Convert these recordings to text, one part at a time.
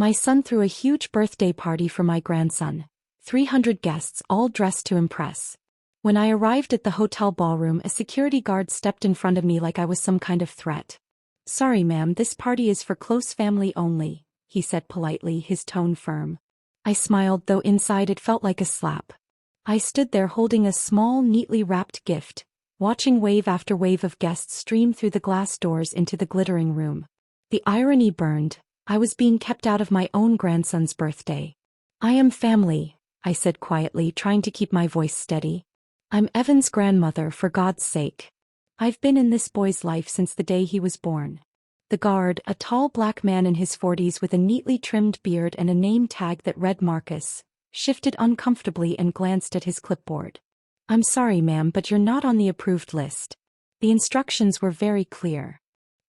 My son threw a huge birthday party for my grandson. 300 guests, all dressed to impress. When I arrived at the hotel ballroom, a security guard stepped in front of me like I was some kind of threat. "Sorry ma'am, this party is for close family only," he said politely, his tone firm. I smiled, though inside it felt like a slap. I stood there holding a small, neatly wrapped gift, watching wave after wave of guests stream through the glass doors into the glittering room. The irony burned. I was being kept out of my own grandson's birthday. "I am family," I said quietly, trying to keep my voice steady. "I'm Evan's grandmother, for God's sake. I've been in this boy's life since the day he was born." The guard, a tall black man in his 40s with a neatly trimmed beard and a name tag that read Marcus, shifted uncomfortably and glanced at his clipboard. "I'm sorry ma'am, but you're not on the approved list." The instructions were very clear.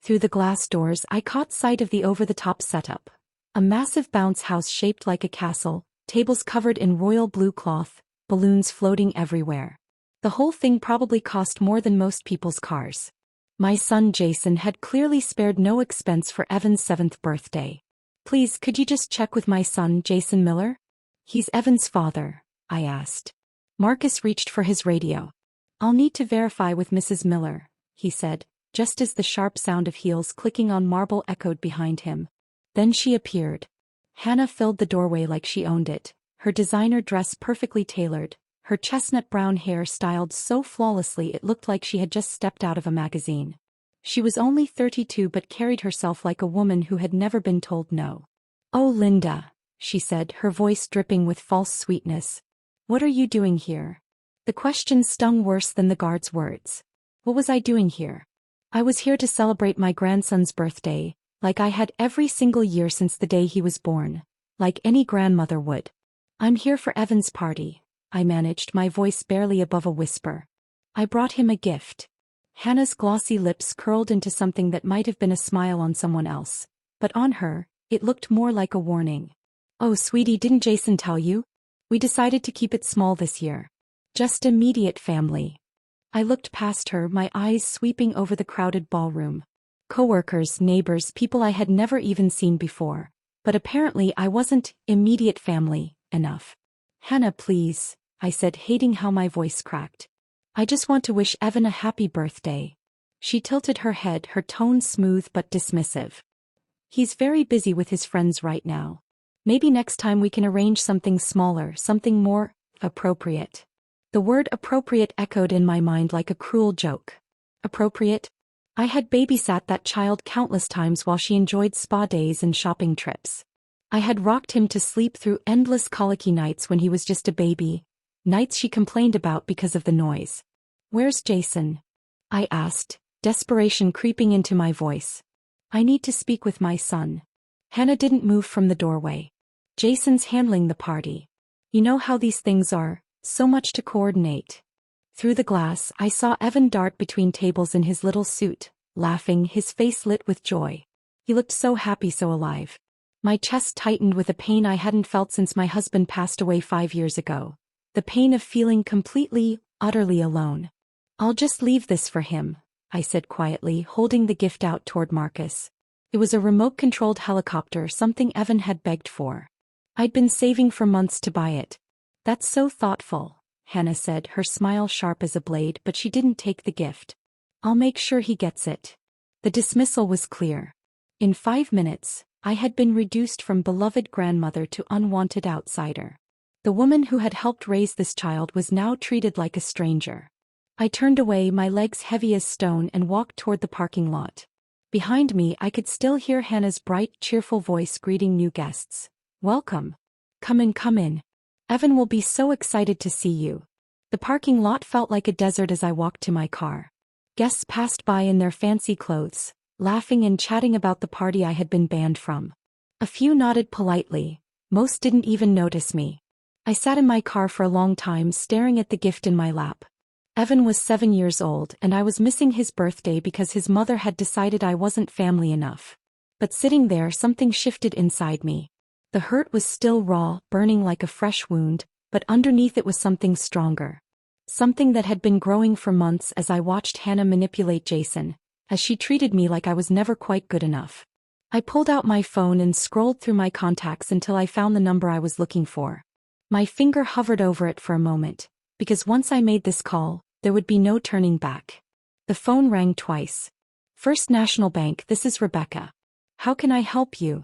Through the glass doors I caught sight of the over-the-top setup. A massive bounce house shaped like a castle, tables covered in royal blue cloth, balloons floating everywhere. The whole thing probably cost more than most people's cars. My son Jason had clearly spared no expense for Evan's 7th birthday. "Please, could you just check with my son, Jason Miller?" "He's Evan's father," I asked. Marcus reached for his radio. "I'll need to verify with Mrs. Miller," he said, just as the sharp sound of heels clicking on marble echoed behind him. Then she appeared. Hannah filled the doorway like she owned it, her designer dress perfectly tailored, her chestnut brown hair styled so flawlessly it looked like she had just stepped out of a magazine. She was only 32 but carried herself like a woman who had never been told no. "Oh Linda," she said, her voice dripping with false sweetness. "What are you doing here?" The question stung worse than the guard's words. What was I doing here? I was here to celebrate my grandson's birthday, like I had every single year since the day he was born, like any grandmother would. "I'm here for Evan's party," I managed, my voice barely above a whisper. "I brought him a gift." Hannah's glossy lips curled into something that might have been a smile on someone else, but on her, it looked more like a warning. "Oh sweetie, didn't Jason tell you? We decided to keep it small this year. Just immediate family." I looked past her, my eyes sweeping over the crowded ballroom. Coworkers, neighbors, people I had never even seen before. But apparently I wasn't immediate family enough. "Hannah, please," I said, hating how my voice cracked. "I just want to wish Evan a happy birthday." She tilted her head, her tone smooth but dismissive. "He's very busy with his friends right now. Maybe next time we can arrange something smaller, something more appropriate." The word appropriate echoed in my mind like a cruel joke. Appropriate? I had babysat that child countless times while she enjoyed spa days and shopping trips. I had rocked him to sleep through endless colicky nights when he was just a baby, nights she complained about because of the noise. "Where's Jason?" I asked, desperation creeping into my voice. "I need to speak with my son." Hannah didn't move from the doorway. "Jason's handling the party. You know how these things are. So much to coordinate." Through the glass, I saw Evan dart between tables in his little suit, laughing, his face lit with joy. He looked so happy, so alive. My chest tightened with a pain I hadn't felt since my husband passed away 5 years ago. The pain of feeling completely, utterly alone. "I'll just leave this for him," I said quietly, holding the gift out toward Marcus. It was a remote-controlled helicopter, something Evan had begged for. I'd been saving for months to buy it. "That's so thoughtful," Hannah said, her smile sharp as a blade, but she didn't take the gift. "I'll make sure he gets it." The dismissal was clear. In 5 minutes, I had been reduced from beloved grandmother to unwanted outsider. The woman who had helped raise this child was now treated like a stranger. I turned away, my legs heavy as stone, and walked toward the parking lot. Behind me, I could still hear Hannah's bright, cheerful voice greeting new guests. "Welcome. Come in, come in. Evan will be so excited to see you." The parking lot felt like a desert as I walked to my car. Guests passed by in their fancy clothes, laughing and chatting about the party I had been banned from. A few nodded politely, most didn't even notice me. I sat in my car for a long time, staring at the gift in my lap. Evan was 7 years old, and I was missing his birthday because his mother had decided I wasn't family enough. But sitting there, something shifted inside me. The hurt was still raw, burning like a fresh wound, but underneath it was something stronger. Something that had been growing for months as I watched Hannah manipulate Jason, as she treated me like I was never quite good enough. I pulled out my phone and scrolled through my contacts until I found the number I was looking for. My finger hovered over it for a moment, because once I made this call, there would be no turning back. The phone rang twice. First National Bank, this is Rebecca. How can I help you?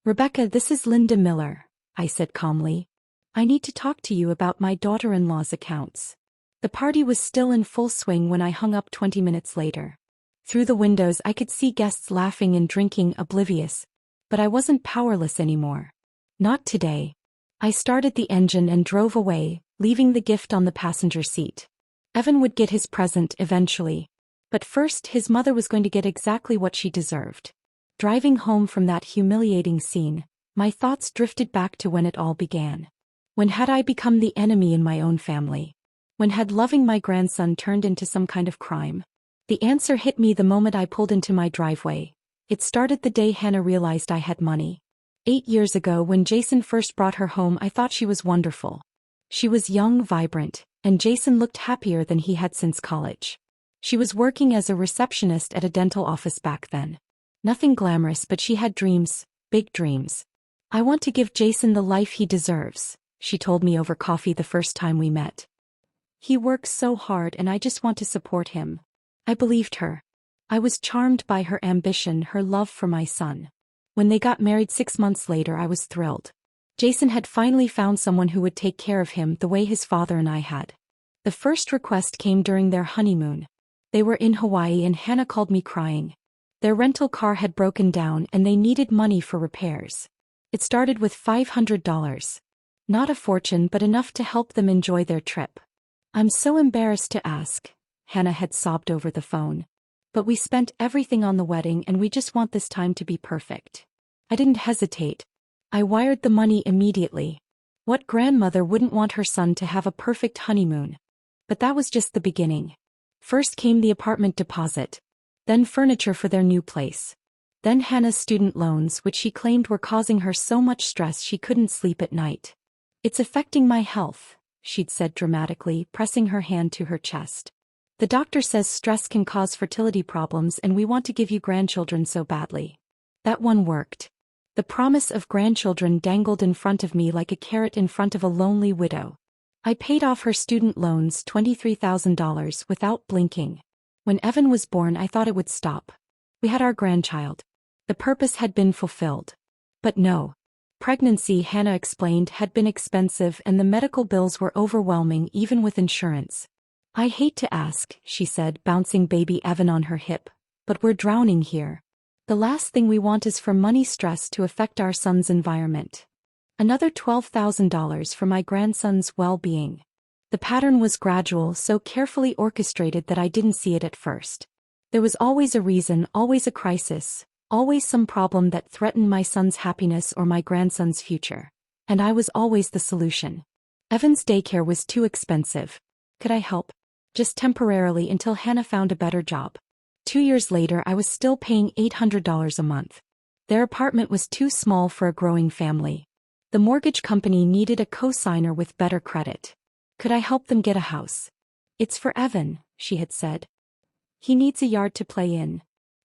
Rebecca, this is Linda Miller, I said calmly. I need to talk to you about my daughter-in-law's accounts. The party was still in full swing when I hung up 20 minutes later. Through the windows I could see guests laughing and drinking, oblivious. But I wasn't powerless anymore. Not today. I started the engine and drove away, leaving the gift on the passenger seat. Evan would get his present eventually. But first his mother was going to get exactly what she deserved. Driving home from that humiliating scene, my thoughts drifted back to when it all began. When had I become the enemy in my own family? When had loving my grandson turned into some kind of crime? The answer hit me the moment I pulled into my driveway. It started the day Hannah realized I had money. 8 years ago when Jason first brought her home, I thought she was wonderful. She was young, vibrant, and Jason looked happier than he had since college. She was working as a receptionist at a dental office back then. Nothing glamorous, but she had dreams, big dreams. I want to give Jason the life he deserves, she told me over coffee the first time we met. He works so hard and I just want to support him. I believed her. I was charmed by her ambition, her love for my son. When they got married 6 months later, I was thrilled. Jason had finally found someone who would take care of him the way his father and I had. The first request came during their honeymoon. They were in Hawaii and Hannah called me crying. Their rental car had broken down and they needed money for repairs. It started with $500. Not a fortune, but enough to help them enjoy their trip. I'm so embarrassed to ask, Hannah had sobbed over the phone. But we spent everything on the wedding and we just want this time to be perfect. I didn't hesitate. I wired the money immediately. What grandmother wouldn't want her son to have a perfect honeymoon? But that was just the beginning. First came the apartment deposit. Then furniture for their new place. Then Hannah's student loans, which she claimed were causing her so much stress she couldn't sleep at night. It's affecting my health, she'd said dramatically, pressing her hand to her chest. The doctor says stress can cause fertility problems and we want to give you grandchildren so badly. That one worked. The promise of grandchildren dangled in front of me like a carrot in front of a lonely widow. I paid off her student loans, $23,000, without blinking. When Evan was born, I thought it would stop. We had our grandchild. The purpose had been fulfilled. But no. Pregnancy, Hannah explained, had been expensive and the medical bills were overwhelming even with insurance. I hate to ask, she said, bouncing baby Evan on her hip, but we're drowning here. The last thing we want is for money stress to affect our son's environment. Another $12,000 for my grandson's well-being. The pattern was gradual, so carefully orchestrated that I didn't see it at first. There was always a reason, always a crisis, always some problem that threatened my son's happiness or my grandson's future. And I was always the solution. Evan's daycare was too expensive. Could I help? Just temporarily until Hannah found a better job. 2 years later, I was still paying $800 a month. Their apartment was too small for a growing family. The mortgage company needed a co-signer with better credit. Could I help them get a house? It's for Evan, she had said. He needs a yard to play in.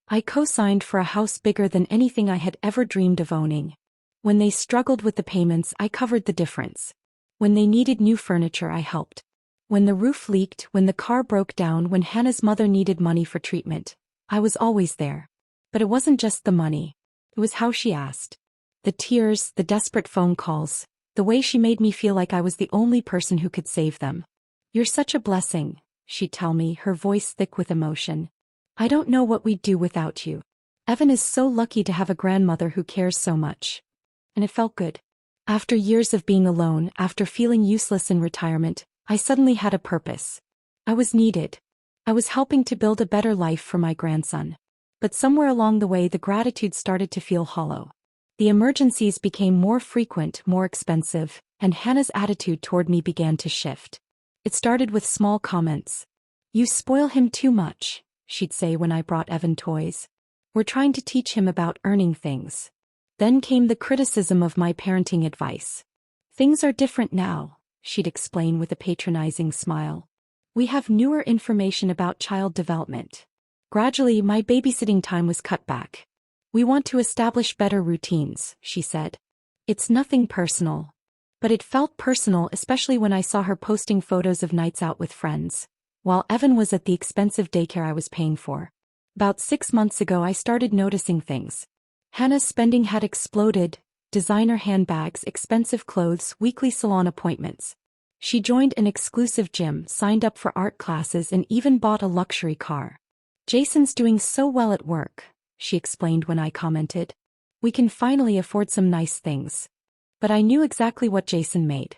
I co-signed for a house bigger than anything I had ever dreamed of owning. When they struggled with the payments, I covered the difference. When they needed new furniture, I helped. When the roof leaked, when the car broke down, when Hannah's mother needed money for treatment, I was always there. But it wasn't just the money. It was how she asked. The tears, the desperate phone calls, the way she made me feel like I was the only person who could save them. You're such a blessing, she'd tell me, her voice thick with emotion. I don't know what we'd do without you. Evan is so lucky to have a grandmother who cares so much. And it felt good. After years of being alone, after feeling useless in retirement, I suddenly had a purpose. I was needed. I was helping to build a better life for my grandson. But somewhere along the way, the gratitude started to feel hollow. The emergencies became more frequent, more expensive, and Hannah's attitude toward me began to shift. It started with small comments. You spoil him too much, she'd say when I brought Evan toys. We're trying to teach him about earning things. Then came the criticism of my parenting advice. Things are different now, she'd explain with a patronizing smile. We have newer information about child development. Gradually, my babysitting time was cut back. We want to establish better routines, she said. It's nothing personal. But it felt personal, especially when I saw her posting photos of nights out with friends, while Evan was at the expensive daycare I was paying for. About 6 months ago I started noticing things. Hannah's spending had exploded: designer handbags, expensive clothes, weekly salon appointments. She joined an exclusive gym, signed up for art classes, and even bought a luxury car. Jason's doing so well at work, she explained when I commented. We can finally afford some nice things. But I knew exactly what Jason made.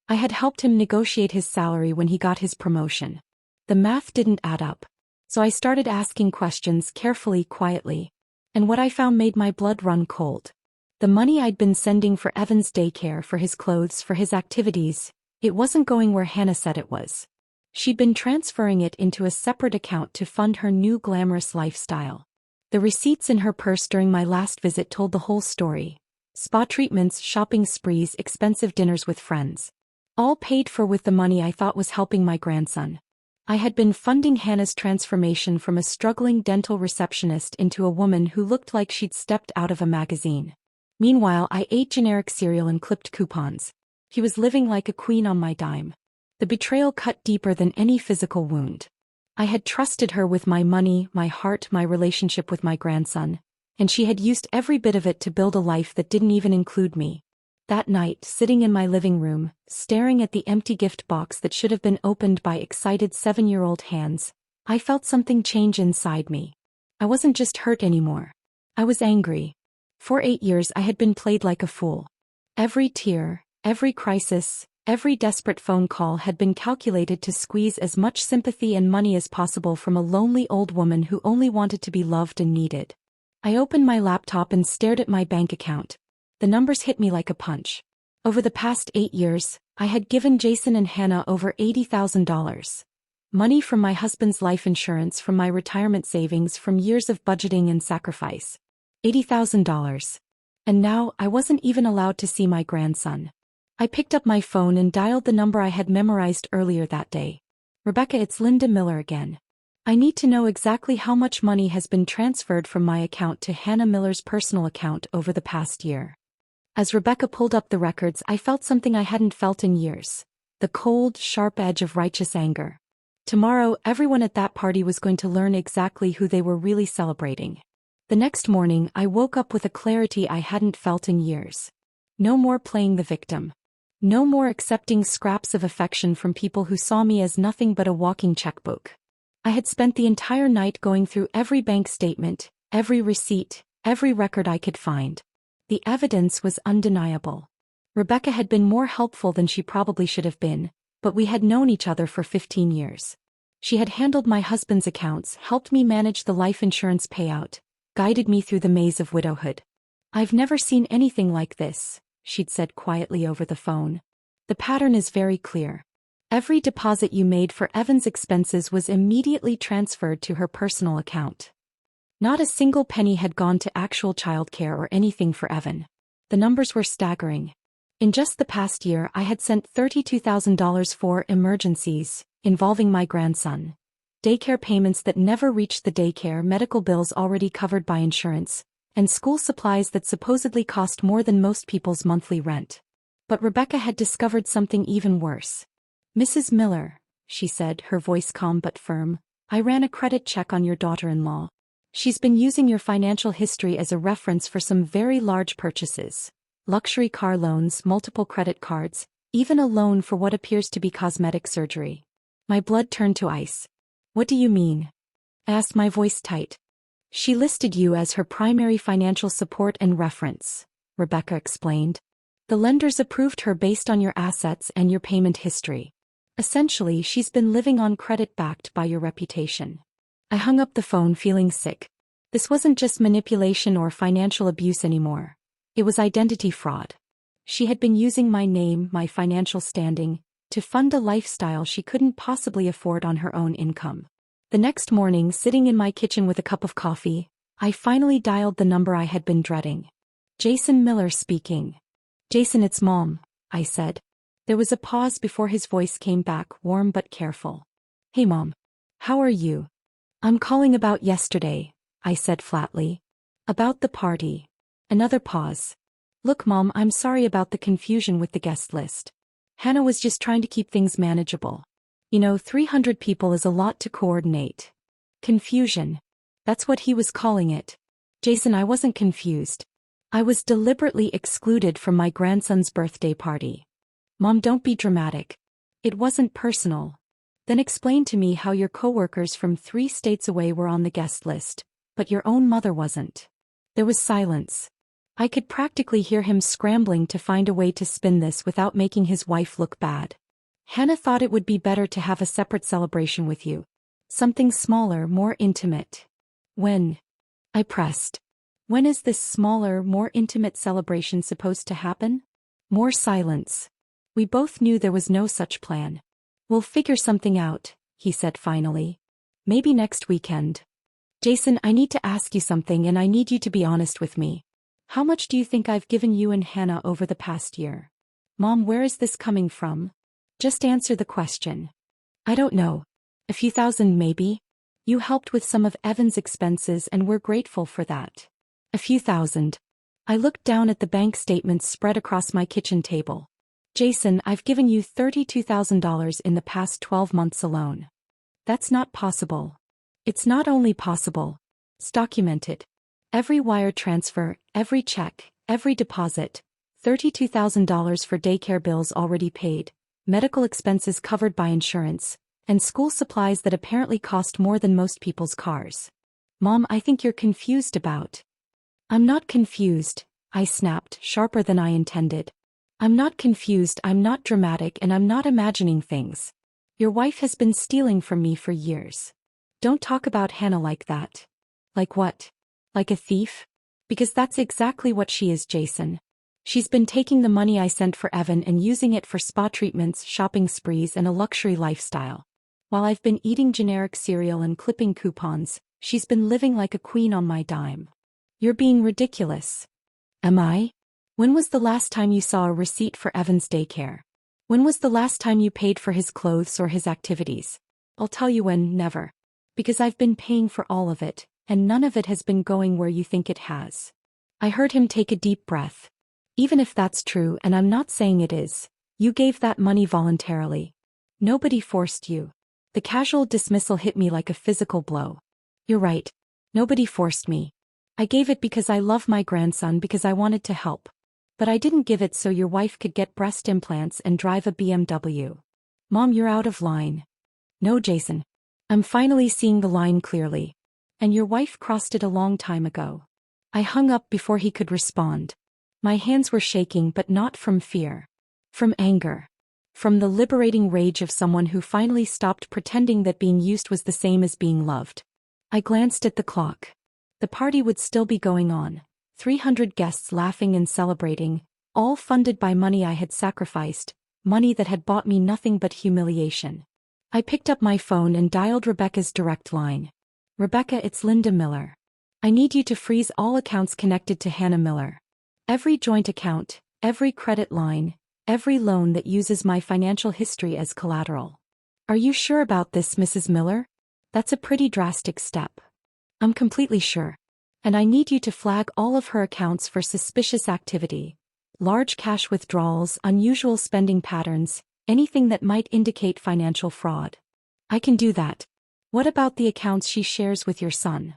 I had helped him negotiate his salary when he got his promotion. The math didn't add up. So I started asking questions carefully, quietly. And what I found made my blood run cold. The money I'd been sending for Evan's daycare, for his clothes, for his activities, it wasn't going where Hannah said it was. She'd been transferring it into a separate account to fund her new glamorous lifestyle. The receipts in her purse during my last visit told the whole story. Spa treatments, shopping sprees, expensive dinners with friends. All paid for with the money I thought was helping my grandson. I had been funding Hannah's transformation from a struggling dental receptionist into a woman who looked like she'd stepped out of a magazine. Meanwhile, I ate generic cereal and clipped coupons. He was living like a queen on my dime. The betrayal cut deeper than any physical wound. I had trusted her with my money, my heart, my relationship with my grandson, and she had used every bit of it to build a life that didn't even include me. That night, sitting in my living room, staring at the empty gift box that should have been opened by excited 7-year-old hands, I felt something change inside me. I wasn't just hurt anymore. I was angry. For 8 years I had been played like a fool. Every tear, every crisis, every desperate phone call had been calculated to squeeze as much sympathy and money as possible from a lonely old woman who only wanted to be loved and needed. I opened my laptop and stared at my bank account. The numbers hit me like a punch. Over the past 8 years, I had given Jason and Hannah over $80,000. Money from my husband's life insurance, from my retirement savings, from years of budgeting and sacrifice. $80,000. And now, I wasn't even allowed to see my grandson. I picked up my phone and dialed the number I had memorized earlier that day. Rebecca, it's Linda Miller again. I need to know exactly how much money has been transferred from my account to Hannah Miller's personal account over the past year. As Rebecca pulled up the records, I felt something I hadn't felt in years. The cold, sharp edge of righteous anger. Tomorrow, everyone at that party was going to learn exactly who they were really celebrating. The next morning, I woke up with a clarity I hadn't felt in years. No more playing the victim. No more accepting scraps of affection from people who saw me as nothing but a walking checkbook. I had spent the entire night going through every bank statement, every receipt, every record I could find. The evidence was undeniable. Rebecca had been more helpful than she probably should have been, but we had known each other for 15 years. She had handled my husband's accounts, helped me manage the life insurance payout, guided me through the maze of widowhood. I've never seen anything like this, she'd said quietly over the phone. The pattern is very clear. Every deposit you made for Evan's expenses was immediately transferred to her personal account. Not a single penny had gone to actual childcare or anything for Evan. The numbers were staggering. In just the past year, I had sent $32,000 for emergencies involving my grandson, daycare payments that never reached the daycare, medical bills already covered by insurance, and school supplies that supposedly cost more than most people's monthly rent. But Rebecca had discovered something even worse. Mrs. Miller, she said, her voice calm but firm, I ran a credit check on your daughter-in-law. She's been using your financial history as a reference for some very large purchases. Luxury car loans, multiple credit cards, even a loan for what appears to be cosmetic surgery. My blood turned to ice. What do you mean? I asked, my voice tight. She listed you as her primary financial support and reference, Rebecca explained. The lenders approved her based on your assets and your payment history. Essentially, she's been living on credit backed by your reputation. I hung up the phone feeling sick. This wasn't just manipulation or financial abuse anymore. It was identity fraud. She had been using my name, my financial standing, to fund a lifestyle she couldn't possibly afford on her own income. The next morning, sitting in my kitchen with a cup of coffee, I finally dialed the number I had been dreading. Jason Miller speaking. Jason, it's Mom, I said. There was a pause before his voice came back, warm but careful. Hey Mom. How are you? I'm calling about yesterday, I said flatly. About the party. Another pause. Look, Mom, I'm sorry about the confusion with the guest list. Hannah was just trying to keep things manageable. 300 people is a lot to coordinate. Confusion. That's what he was calling it. Jason, I wasn't confused. I was deliberately excluded from my grandson's birthday party. Mom, don't be dramatic. It wasn't personal. Then explain to me how your coworkers from 3 states away were on the guest list, but your own mother wasn't. There was silence. I could practically hear him scrambling to find a way to spin this without making his wife look bad. Hannah thought it would be better to have a separate celebration with you. Something smaller, more intimate. When? I pressed. When is this smaller, more intimate celebration supposed to happen? More silence. We both knew there was no such plan. We'll figure something out, he said finally. Maybe next weekend. Jason, I need to ask you something and I need you to be honest with me. How much do you think I've given you and Hannah over the past year? Mom, where is this coming from? Just answer the question. I don't know. A few thousand maybe. You helped with some of Evan's expenses and we're grateful for that. A few thousand. I looked down at the bank statements spread across my kitchen table. Jason, I've given you $32,000 in the past 12 months alone. That's not possible. It's not only possible. It's documented. Every wire transfer, every check, every deposit. $32,000 for daycare bills already paid, medical expenses covered by insurance, and school supplies that apparently cost more than most people's cars. Mom, I think you're confused about. I'm not confused, I snapped, sharper than I intended. I'm not confused, I'm not dramatic, and I'm not imagining things. Your wife has been stealing from me for years. Don't talk about Hannah like that. Like what? Like a thief? Because that's exactly what she is, Jason. She's been taking the money I sent for Evan and using it for spa treatments, shopping sprees, and a luxury lifestyle. While I've been eating generic cereal and clipping coupons, she's been living like a queen on my dime. You're being ridiculous. Am I? When was the last time you saw a receipt for Evan's daycare? When was the last time you paid for his clothes or his activities? I'll tell you when, never. Because I've been paying for all of it, and none of it has been going where you think it has. I heard him take a deep breath. Even if that's true, and I'm not saying it is, you gave that money voluntarily. Nobody forced you. The casual dismissal hit me like a physical blow. You're right. Nobody forced me. I gave it because I love my grandson, because I wanted to help. But I didn't give it so your wife could get breast implants and drive a BMW. Mom, you're out of line. No, Jason. I'm finally seeing the line clearly. And your wife crossed it a long time ago. I hung up before he could respond. My hands were shaking, but not from fear. From anger. From the liberating rage of someone who finally stopped pretending that being used was the same as being loved. I glanced at the clock. The party would still be going on. 300 guests laughing and celebrating, all funded by money I had sacrificed, money that had bought me nothing but humiliation. I picked up my phone and dialed Rebecca's direct line. Rebecca, it's Linda Miller. I need you to freeze all accounts connected to Hannah Miller. Every joint account, every credit line, every loan that uses my financial history as collateral. Are you sure about this, Mrs. Miller? That's a pretty drastic step. I'm completely sure. And I need you to flag all of her accounts for suspicious activity. Large cash withdrawals, unusual spending patterns, anything that might indicate financial fraud. I can do that. What about the accounts she shares with your son?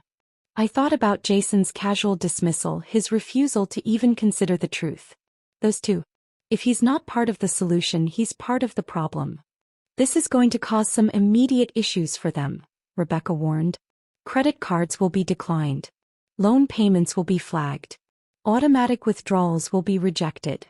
I thought about Jason's casual dismissal, his refusal to even consider the truth. Those two. If he's not part of the solution, he's part of the problem. This is going to cause some immediate issues for them, Rebecca warned. Credit cards will be declined. Loan payments will be flagged. Automatic withdrawals will be rejected.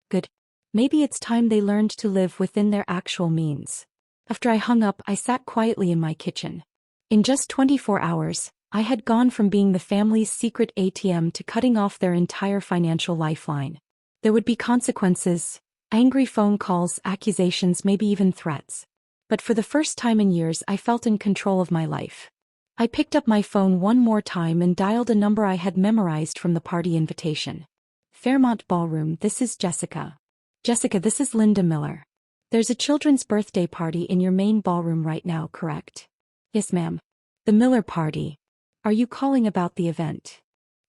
Good. Maybe it's time they learned to live within their actual means. After I hung up, I sat quietly in my kitchen. In just 24 hours, I had gone from being the family's secret ATM to cutting off their entire financial lifeline. There would be consequences, angry phone calls, accusations, maybe even threats. But for the first time in years, I felt in control of my life. I picked up my phone one more time and dialed a number I had memorized from the party invitation. Fairmont Ballroom, this is Jessica. Jessica, this is Linda Miller. There's a children's birthday party in your main ballroom right now, correct? Yes, ma'am. The Miller party. Are you calling about the event?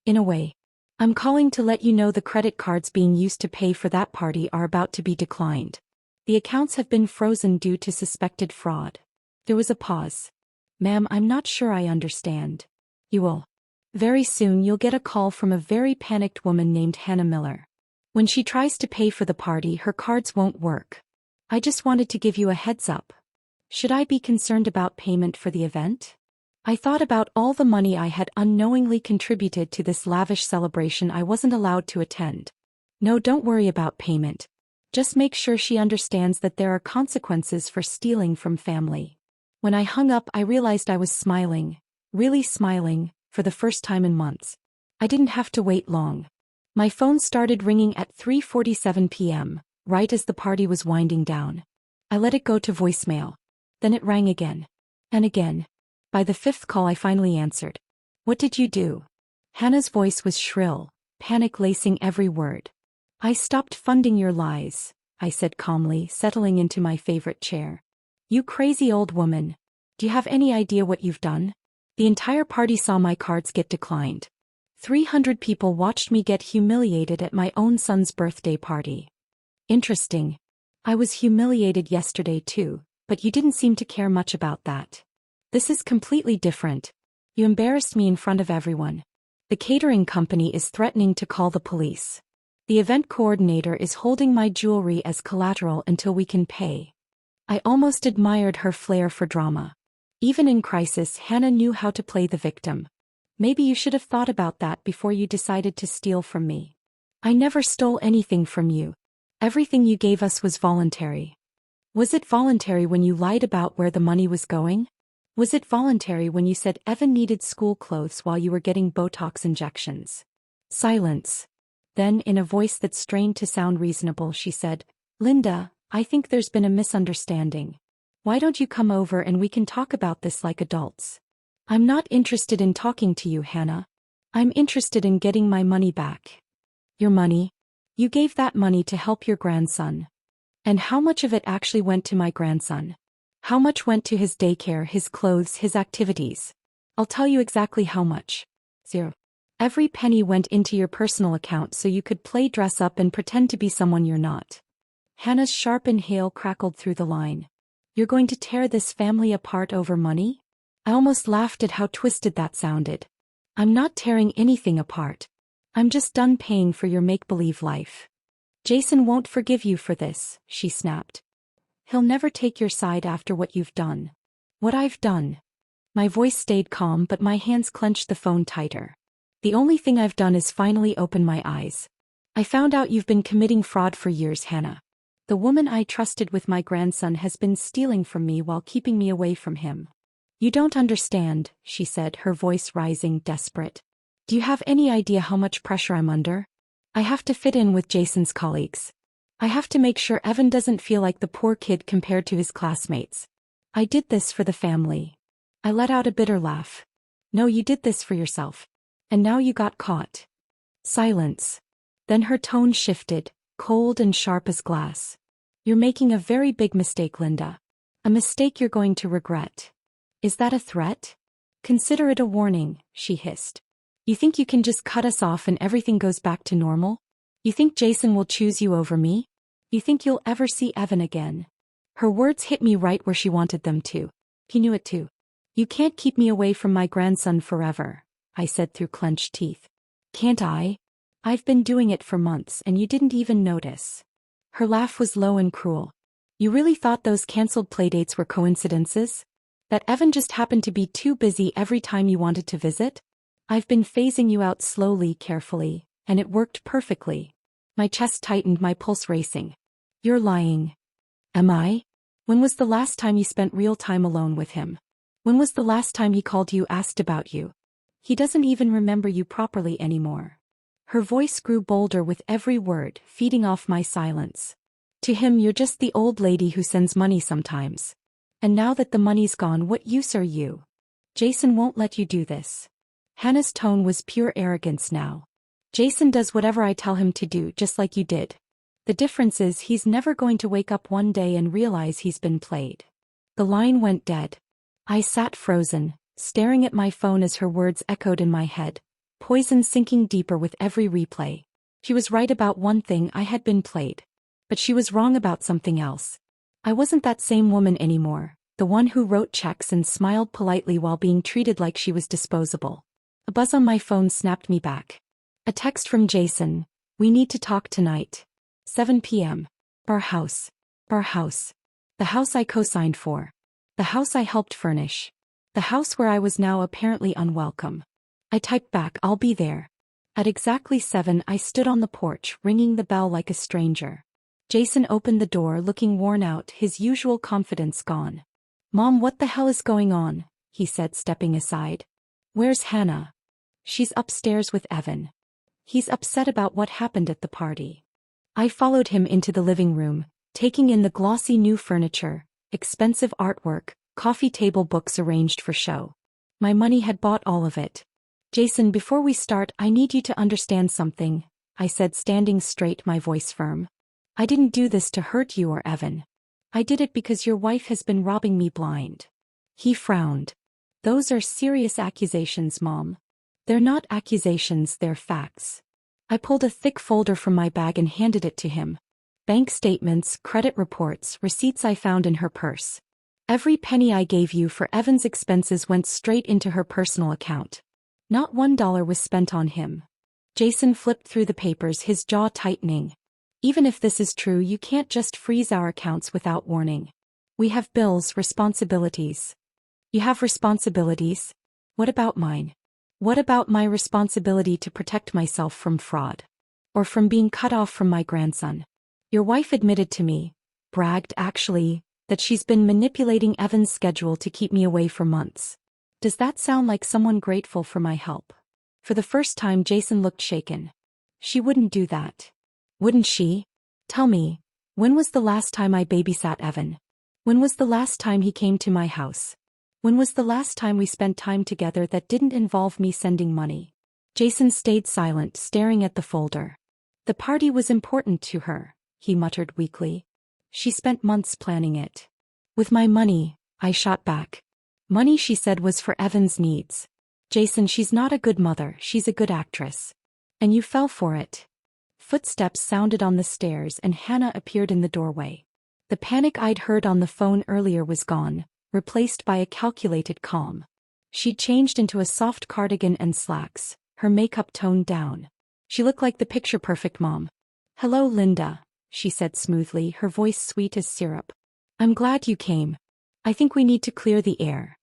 In a way. I'm calling to let you know the credit cards being used to pay for that party are about to be declined. The accounts have been frozen due to suspected fraud. There was a pause. Ma'am, I'm not sure I understand. You will. Very soon you'll get a call from a very panicked woman named Hannah Miller. When she tries to pay for the party, her cards won't work. I just wanted to give you a heads up. Should I be concerned about payment for the event? I thought about all the money I had unknowingly contributed to this lavish celebration I wasn't allowed to attend. No, don't worry about payment. Just make sure she understands that there are consequences for stealing from family. When I hung up, I realized I was smiling, really smiling, for the first time in months. I didn't have to wait long. My phone started ringing at 3:47 p.m., right as the party was winding down. I let it go to voicemail. Then it rang again. And again. By the fifth call I finally answered. What did you do? Hannah's voice was shrill, panic lacing every word. I stopped funding your lies, I said calmly, settling into my favorite chair. You crazy old woman. Do you have any idea what you've done? The entire party saw my cards get declined. 300 people watched me get humiliated at my own son's birthday party. Interesting. I was humiliated yesterday too, but you didn't seem to care much about that. This is completely different. You embarrassed me in front of everyone. The catering company is threatening to call the police. The event coordinator is holding my jewelry as collateral until we can pay. I almost admired her flair for drama. Even in crisis, Hannah knew how to play the victim. Maybe you should have thought about that before you decided to steal from me. I never stole anything from you. Everything you gave us was voluntary. Was it voluntary when you lied about where the money was going? Was it voluntary when you said Evan needed school clothes while you were getting Botox injections? Silence. Then, in a voice that strained to sound reasonable, she said, Linda, I think there's been a misunderstanding. Why don't you come over and we can talk about this like adults? I'm not interested in talking to you, Hannah. I'm interested in getting my money back. Your money? You gave that money to help your grandson. And how much of it actually went to my grandson? How much went to his daycare, his clothes, his activities? I'll tell you exactly how much. 0. Every penny went into your personal account so you could play dress up and pretend to be someone you're not. Hannah's sharp inhale crackled through the line. You're going to tear this family apart over money? I almost laughed at how twisted that sounded. I'm not tearing anything apart. I'm just done paying for your make-believe life. Jason won't forgive you for this, she snapped. He'll never take your side after what you've done. What I've done. My voice stayed calm, but my hands clenched the phone tighter. The only thing I've done is finally open my eyes. I found out you've been committing fraud for years, Hannah. The woman I trusted with my grandson has been stealing from me while keeping me away from him. You don't understand, she said, her voice rising, desperate. Do you have any idea how much pressure I'm under? I have to fit in with Jason's colleagues. I have to make sure Evan doesn't feel like the poor kid compared to his classmates. I did this for the family. I let out a bitter laugh. No, you did this for yourself. And now you got caught. Silence. Then her tone shifted, cold and sharp as glass. You're making a very big mistake, Linda. A mistake you're going to regret. Is that a threat? Consider it a warning, she hissed. You think you can just cut us off and everything goes back to normal? You think Jason will choose you over me? You think you'll ever see Evan again? Her words hit me right where she wanted them to. He knew it too. You can't keep me away from my grandson forever, I said through clenched teeth. Can't I? I've been doing it for months and you didn't even notice. Her laugh was low and cruel. You really thought those cancelled playdates were coincidences? That Evan just happened to be too busy every time you wanted to visit? I've been phasing you out slowly, carefully, and it worked perfectly. My chest tightened, my pulse racing. You're lying. Am I? When was the last time you spent real time alone with him? When was the last time he called you, asked about you? He doesn't even remember you properly anymore. Her voice grew bolder with every word, feeding off my silence. To him, you're just the old lady who sends money sometimes. And now that the money's gone, what use are you? Jason won't let you do this. Hannah's tone was pure arrogance now. Jason does whatever I tell him to do, just like you did. The difference is he's never going to wake up one day and realize he's been played. The line went dead. I sat frozen, staring at my phone as her words echoed in my head. poison sinking deeper with every replay. She was right about one thing: I had been played. But she was wrong about something else. I wasn't that same woman anymore, the one who wrote checks and smiled politely while being treated like she was disposable. A buzz on my phone snapped me back. A text from Jason: "We need to talk tonight. 7 p.m. Our house. Our house. The house I co-signed for. The house I helped furnish. The house where I was now apparently unwelcome." I typed back, "I'll be there." At exactly 7, I stood on the porch, ringing the bell like a stranger. Jason opened the door looking worn out, his usual confidence gone. "Mom, what the hell is going on?" he said, stepping aside. "Where's Hannah?" "She's upstairs with Evan. He's upset about what happened at the party." I followed him into the living room, taking in the glossy new furniture, expensive artwork, coffee table books arranged for show. My money had bought all of it. "Jason, before we start, I need you to understand something," I said, standing straight, my voice firm. "I didn't do this to hurt you or Evan. I did it because your wife has been robbing me blind." He frowned. "Those are serious accusations, Mom." "They're not accusations, they're facts." I pulled a thick folder from my bag and handed it to him. Bank statements, credit reports, receipts I found in her purse. Every penny I gave you for Evan's expenses went straight into her personal account. Not $1 was spent on him. Jason flipped through the papers, his jaw tightening. "Even if this is true, you can't just freeze our accounts without warning. We have bills, responsibilities." "You have responsibilities? What about mine? What about my responsibility to protect myself from fraud? Or from being cut off from my grandson? Your wife admitted to me, bragged actually, that she's been manipulating Evan's schedule to keep me away for months. Does that sound like someone grateful for my help?" For the first time, Jason looked shaken. "She wouldn't do that." "Wouldn't she? Tell me, when was the last time I babysat Evan? When was the last time he came to my house? When was the last time we spent time together that didn't involve me sending money?" Jason stayed silent, staring at the folder. "The party was important to her," he muttered weakly. "She spent months planning it. With my money," I shot back. "Money she said was for Evan's needs." "Jason, she's not a good mother, she's a good actress. And you fell for it." Footsteps sounded on the stairs and Hannah appeared in the doorway. The panic I'd heard on the phone earlier was gone, replaced by a calculated calm. She'd changed into a soft cardigan and slacks, her makeup toned down. She looked like the picture-perfect mom. "Hello, Linda," she said smoothly, her voice sweet as syrup. "I'm glad you came. I think we need to clear the air."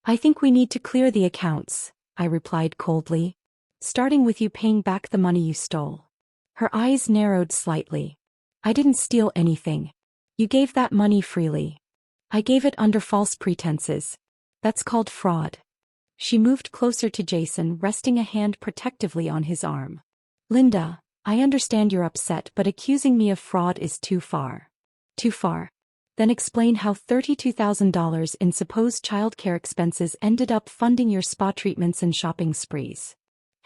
"I think we need to clear the accounts," I replied coldly. "Starting with you paying back the money you stole." Her eyes narrowed slightly. "I didn't steal anything. You gave that money freely." "I gave it under false pretenses. That's called fraud." She moved closer to Jason, resting a hand protectively on his arm. "Linda, I understand you're upset, but accusing me of fraud is too far." "Too far? Then explain how $32,000 in supposed childcare expenses ended up funding your spa treatments and shopping sprees."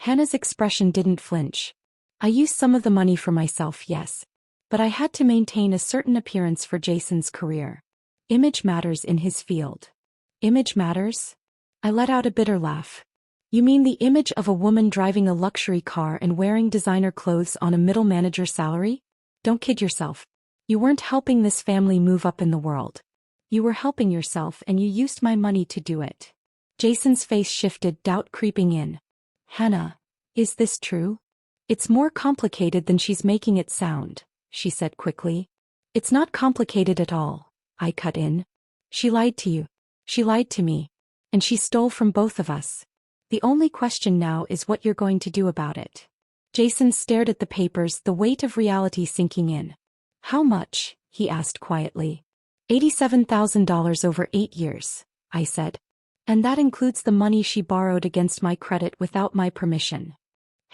Hannah's expression didn't flinch. "I used some of the money for myself, yes. But I had to maintain a certain appearance for Jason's career. Image matters in his field." "Image matters?" I let out a bitter laugh. "You mean the image of a woman driving a luxury car and wearing designer clothes on a middle manager salary? Don't kid yourself. You weren't helping this family move up in the world. You were helping yourself and you used my money to do it." Jason's face shifted, doubt creeping in. "Hannah, is this true?" "It's more complicated than she's making it sound," she said quickly. "It's not complicated at all," I cut in. "She lied to you. She lied to me. And she stole from both of us. The only question now is what you're going to do about it." Jason stared at the papers, the weight of reality sinking in. "How much?" he asked quietly. $87,000 over 8 years, I said. "And that includes the money she borrowed against my credit without my permission."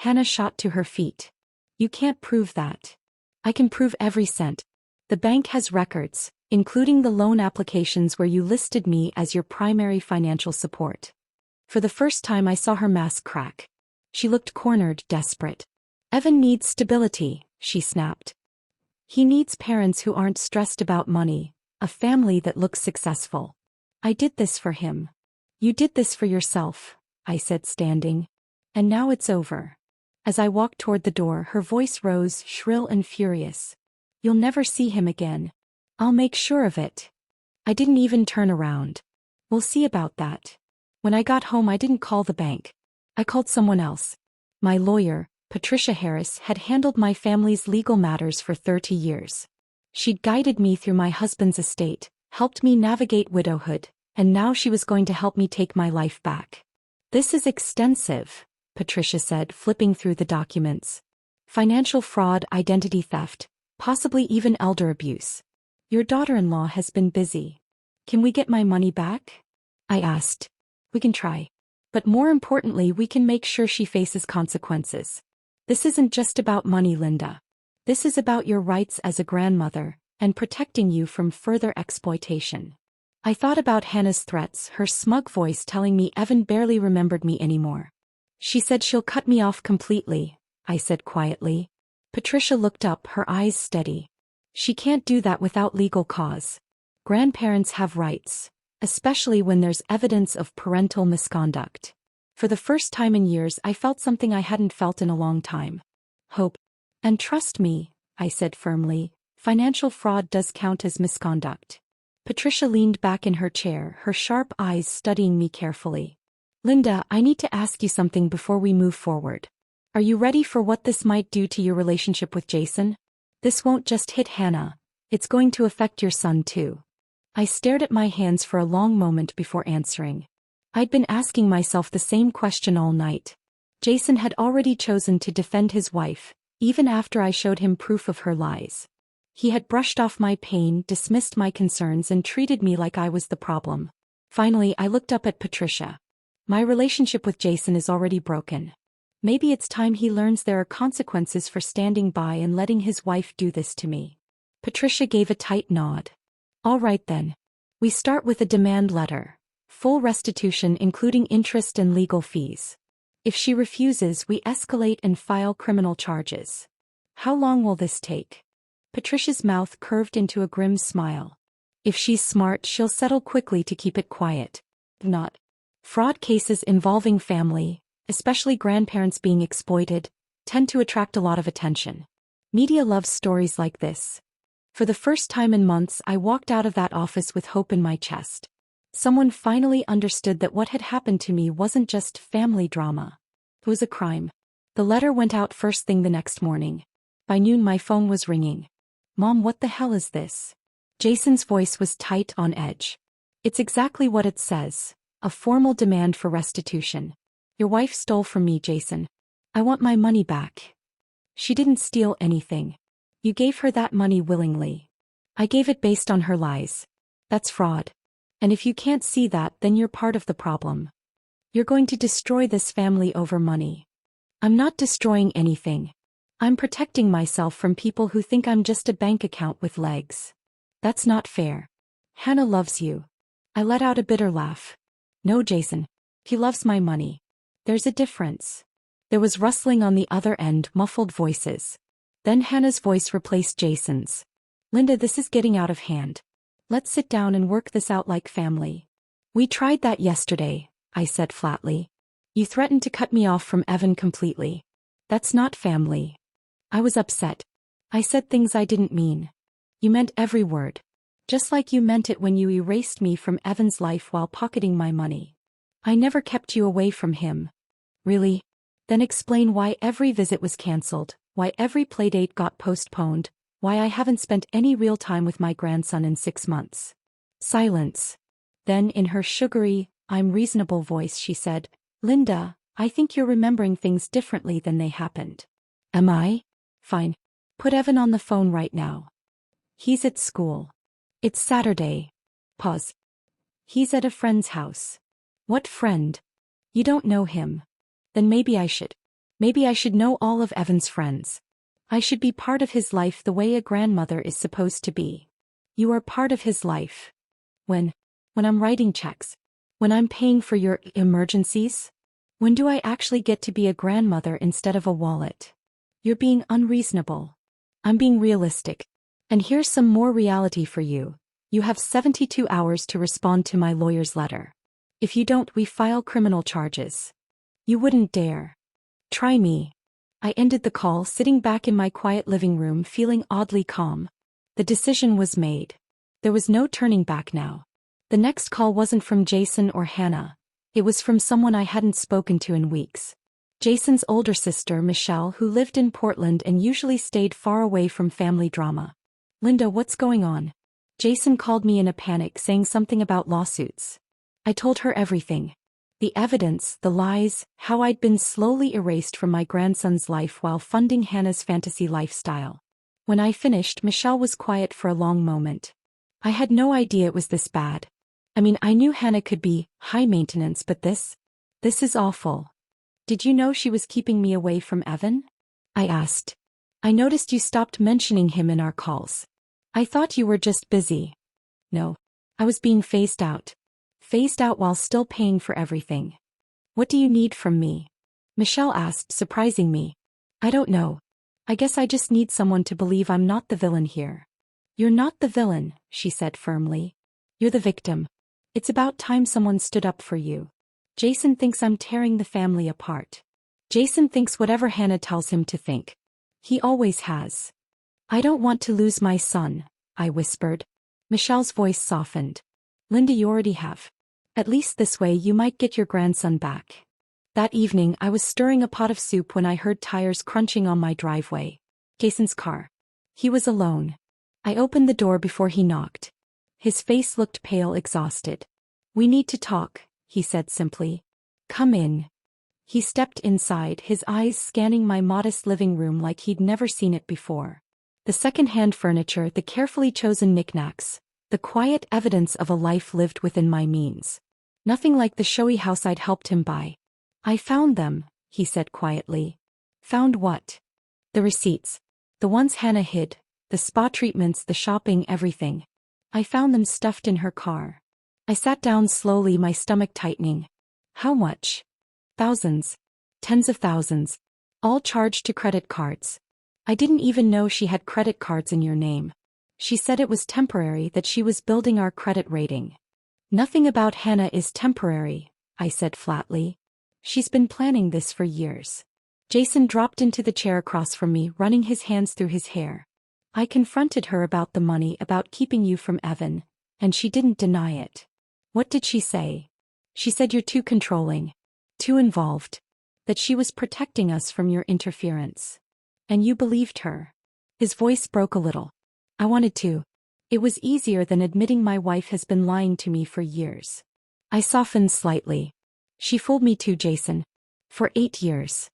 Hannah shot to her feet. "You can't prove that." "I can prove every cent. The bank has records, including the loan applications where you listed me as your primary financial support." For the first time I saw her mask crack. She looked cornered, desperate. "Evan needs stability," she snapped. "He needs parents who aren't stressed about money, a family that looks successful. I did this for him." "You did this for yourself," I said, standing. And now it's over. As I walked toward the door, her voice rose, shrill and furious. You'll never see him again. I'll make sure of it. I didn't even turn around. We'll see about that. When I got home, I didn't call the bank. I called someone else. My lawyer, Patricia Harris, had handled my family's legal matters for 30 years. She'd guided me through my husband's estate, helped me navigate widowhood, and now she was going to help me take my life back. This is extensive, Patricia said, flipping through the documents. Financial fraud, identity theft, possibly even elder abuse. Your daughter-in-law has been busy. Can we get my money back? I asked. We can try. But more importantly, we can make sure she faces consequences. This isn't just about money, Linda. This is about your rights as a grandmother, and protecting you from further exploitation. I thought about Hannah's threats, her smug voice telling me Evan barely remembered me anymore. She said she'll cut me off completely, I said quietly. Patricia looked up, her eyes steady. She can't do that without legal cause. Grandparents have rights, especially when there's evidence of parental misconduct. For the first time in years, I felt something I hadn't felt in a long time. Hope. And trust me, I said firmly, financial fraud does count as misconduct. Patricia leaned back in her chair, her sharp eyes studying me carefully. Linda, I need to ask you something before we move forward. Are you ready for what this might do to your relationship with Jason? This won't just hit Hannah, it's going to affect your son too. I stared at my hands for a long moment before answering. I'd been asking myself the same question all night. Jason had already chosen to defend his wife, even after I showed him proof of her lies. He had brushed off my pain, dismissed my concerns, and treated me like I was the problem. Finally, I looked up at Patricia. My relationship with Jason is already broken. Maybe it's time he learns there are consequences for standing by and letting his wife do this to me. Patricia gave a tight nod. All right then. We start with a demand letter. Full restitution including interest and legal fees. If she refuses, we escalate and file criminal charges. How long will this take? Patricia's mouth curved into a grim smile. If she's smart, she'll settle quickly to keep it quiet. Not. Fraud cases involving family, especially grandparents being exploited, tend to attract a lot of attention. Media loves stories like this. For the first time in months, I walked out of that office with hope in my chest. Someone finally understood that what had happened to me wasn't just family drama. It was a crime. The letter went out first thing the next morning. By noon, my phone was ringing. Mom, what the hell is this? Jason's voice was tight, on edge. It's exactly what it says. A formal demand for restitution. Your wife stole from me, Jason. I want my money back. She didn't steal anything. You gave her that money willingly. I gave it based on her lies. That's fraud. And if you can't see that, then you're part of the problem. You're going to destroy this family over money. I'm not destroying anything. I'm protecting myself from people who think I'm just a bank account with legs. That's not fair. Hannah loves you. I let out a bitter laugh. No, Jason. He loves my money. There's a difference. There was rustling on the other end, muffled voices. Then Hannah's voice replaced Jason's. Linda, this is getting out of hand. Let's sit down and work this out like family. We tried that yesterday, I said flatly. You threatened to cut me off from Evan completely. That's not family. I was upset. I said things I didn't mean. You meant every word. Just like you meant it when you erased me from Evan's life while pocketing my money. I never kept you away from him. Really? Then explain why every visit was cancelled, why every playdate got postponed, why I haven't spent any real time with my grandson in 6 months. Silence. Then in her sugary, I'm reasonable voice she said, Linda, I think you're remembering things differently than they happened. Am I? Fine. Put Evan on the phone right now. He's at school. It's Saturday. Pause. He's at a friend's house. What friend? You don't know him. Then maybe I should. Maybe I should know all of Evan's friends. I should be part of his life the way a grandmother is supposed to be. You are part of his life. When I'm writing checks. When I'm paying for your emergencies. When do I actually get to be a grandmother instead of a wallet? You're being unreasonable. I'm being realistic. And here's some more reality for you. You have 72 hours to respond to my lawyer's letter. If you don't, we file criminal charges. You wouldn't dare. Try me. I ended the call sitting back in my quiet living room feeling oddly calm. The decision was made. There was no turning back now. The next call wasn't from Jason or Hannah. It was from someone I hadn't spoken to in weeks. Jason's older sister, Michelle, who lived in Portland and usually stayed far away from family drama. Linda, what's going on? Jason called me in a panic saying something about lawsuits. I told her everything. The evidence, the lies, how I'd been slowly erased from my grandson's life while funding Hannah's fantasy lifestyle. When I finished, Michelle was quiet for a long moment. I had no idea it was this bad. I mean, I knew Hannah could be high maintenance, but this is awful. Did you know she was keeping me away from Evan? I asked. I noticed you stopped mentioning him in our calls. I thought you were just busy. No. I was being phased out. Phased out while still paying for everything. What do you need from me? Michelle asked, surprising me. I don't know. I guess I just need someone to believe I'm not the villain here. You're not the villain, she said firmly. You're the victim. It's about time someone stood up for you. Jason thinks I'm tearing the family apart. Jason thinks whatever Hannah tells him to think. He always has. I don't want to lose my son, I whispered. Michelle's voice softened. Linda, you already have. At least this way you might get your grandson back. That evening I was stirring a pot of soup when I heard tires crunching on my driveway. Jason's car. He was alone. I opened the door before he knocked. His face looked pale, exhausted. We need to talk, he said simply. Come in. He stepped inside, his eyes scanning my modest living room like he'd never seen it before. The second-hand furniture, the carefully chosen knickknacks, the quiet evidence of a life lived within my means. Nothing like the showy house I'd helped him buy. I found them, he said quietly. Found what? The receipts. The ones Hannah hid, the spa treatments, the shopping, everything. I found them stuffed in her car. I sat down slowly, my stomach tightening. How much? Thousands. Tens of thousands. All charged to credit cards. I didn't even know she had credit cards in your name. She said it was temporary, that she was building our credit rating. Nothing about Hannah is temporary, I said flatly. She's been planning this for years. Jason dropped into the chair across from me, running his hands through his hair. I confronted her about the money, about keeping you from Evan, and she didn't deny it. What did she say? She said you're too controlling, too involved, that she was protecting us from your interference. And you believed her. His voice broke a little. I wanted to. It was easier than admitting my wife has been lying to me for years. I softened slightly. She fooled me too, Jason. For 8 years.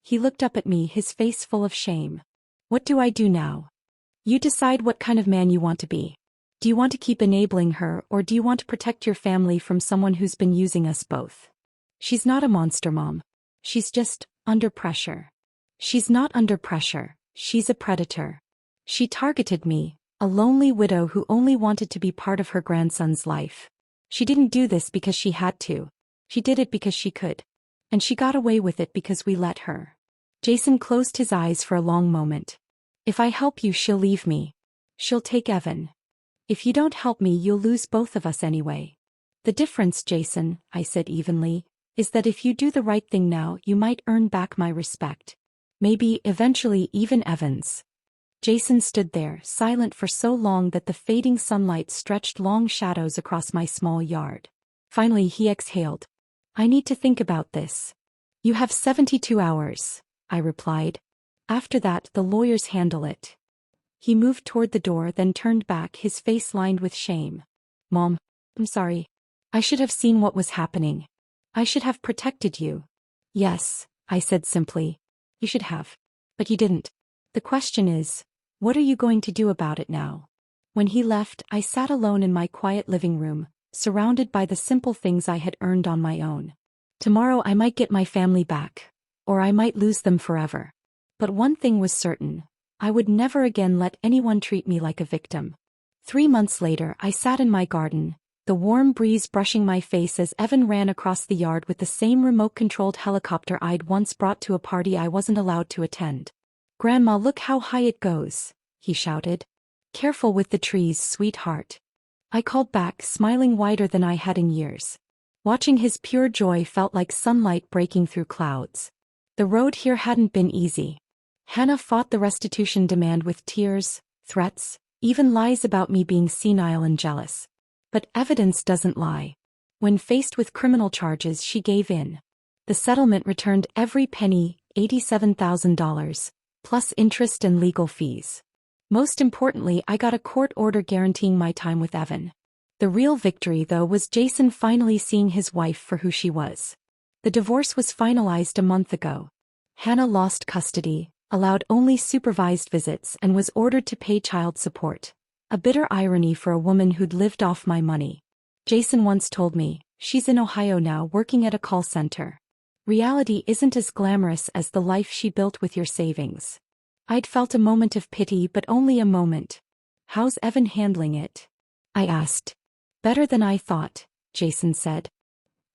He looked up at me, his face full of shame. What do I do now? You decide what kind of man you want to be. Do you want to keep enabling her, or do you want to protect your family from someone who's been using us both? She's not a monster, Mom. She's just under pressure. She's not under pressure. She's a predator. She targeted me, a lonely widow who only wanted to be part of her grandson's life. She didn't do this because she had to. She did it because she could. And she got away with it because we let her. Jason closed his eyes for a long moment. If I help you, she'll leave me. She'll take Evan. If you don't help me, you'll lose both of us anyway. The difference, Jason, I said evenly, is that if you do the right thing now, you might earn back my respect. Maybe, eventually, even Evan's. Jason stood there, silent for so long that the fading sunlight stretched long shadows across my small yard. Finally he exhaled. I need to think about this. You have 72 hours, I replied. After that, the lawyers handle it. He moved toward the door, then turned back, his face lined with shame. Mom, I'm sorry. I should have seen what was happening. I should have protected you. Yes, I said simply. You should have. But you didn't. The question is, what are you going to do about it now? When he left, I sat alone in my quiet living room, surrounded by the simple things I had earned on my own. Tomorrow I might get my family back. Or I might lose them forever. But one thing was certain. I would never again let anyone treat me like a victim. 3 months later, I sat in my garden, the warm breeze brushing my face as Evan ran across the yard with the same remote-controlled helicopter I'd once brought to a party I wasn't allowed to attend. Grandma, look how high it goes, he shouted. Careful with the trees, sweetheart. I called back, smiling wider than I had in years. Watching his pure joy felt like sunlight breaking through clouds. The road here hadn't been easy. Hannah fought the restitution demand with tears, threats, even lies about me being senile and jealous. But evidence doesn't lie. When faced with criminal charges, she gave in. The settlement returned every penny, $87,000, plus interest and legal fees. Most importantly, I got a court order guaranteeing my time with Evan. The real victory, though, was Jason finally seeing his wife for who she was. The divorce was finalized a month ago. Hannah lost custody, allowed only supervised visits, and was ordered to pay child support. A bitter irony for a woman who'd lived off my money. Jason once told me, she's in Ohio now working at a call center. Reality isn't as glamorous as the life she built with your savings. I'd felt a moment of pity, but only a moment. How's Evan handling it? I asked. Better than I thought, Jason said.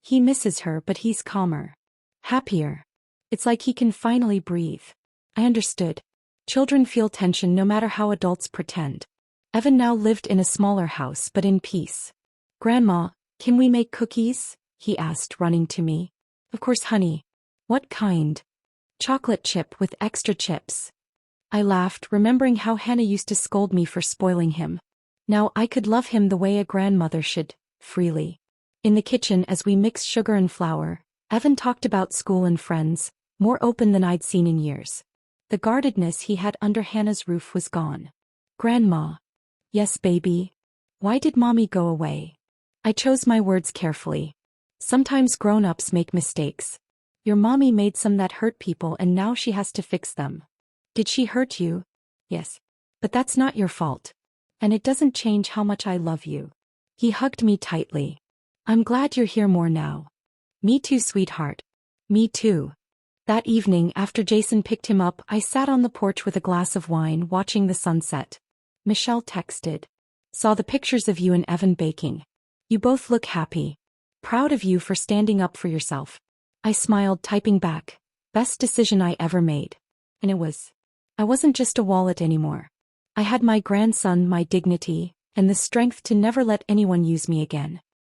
He misses her, but he's calmer. Happier. It's like he can finally breathe. I understood. Children feel tension no matter how adults pretend. Evan now lived in a smaller house but in peace. Grandma, can we make cookies? He asked, running to me. Of course, honey. What kind? Chocolate chip with extra chips. I laughed, remembering how Hannah used to scold me for spoiling him. Now I could love him the way a grandmother should, freely. In the kitchen, as we mixed sugar and flour, Evan talked about school and friends, more open than I'd seen in years. The guardedness he had under Hannah's roof was gone. Grandma. Yes, baby. Why did Mommy go away? I chose my words carefully. Sometimes grown-ups make mistakes. Your mommy made some that hurt people and now she has to fix them. Did she hurt you? Yes. But that's not your fault. And it doesn't change how much I love you. He hugged me tightly. I'm glad you're here more now. Me too, sweetheart. Me too. That evening, after Jason picked him up, I sat on the porch with a glass of wine, watching the sunset. Michelle texted. Saw the pictures of you and Evan baking. You both look happy. Proud of you for standing up for yourself. I smiled, typing back. Best decision I ever made. And it was. I wasn't just a wallet anymore. I had my grandson, my dignity, and the strength to never let anyone use me again.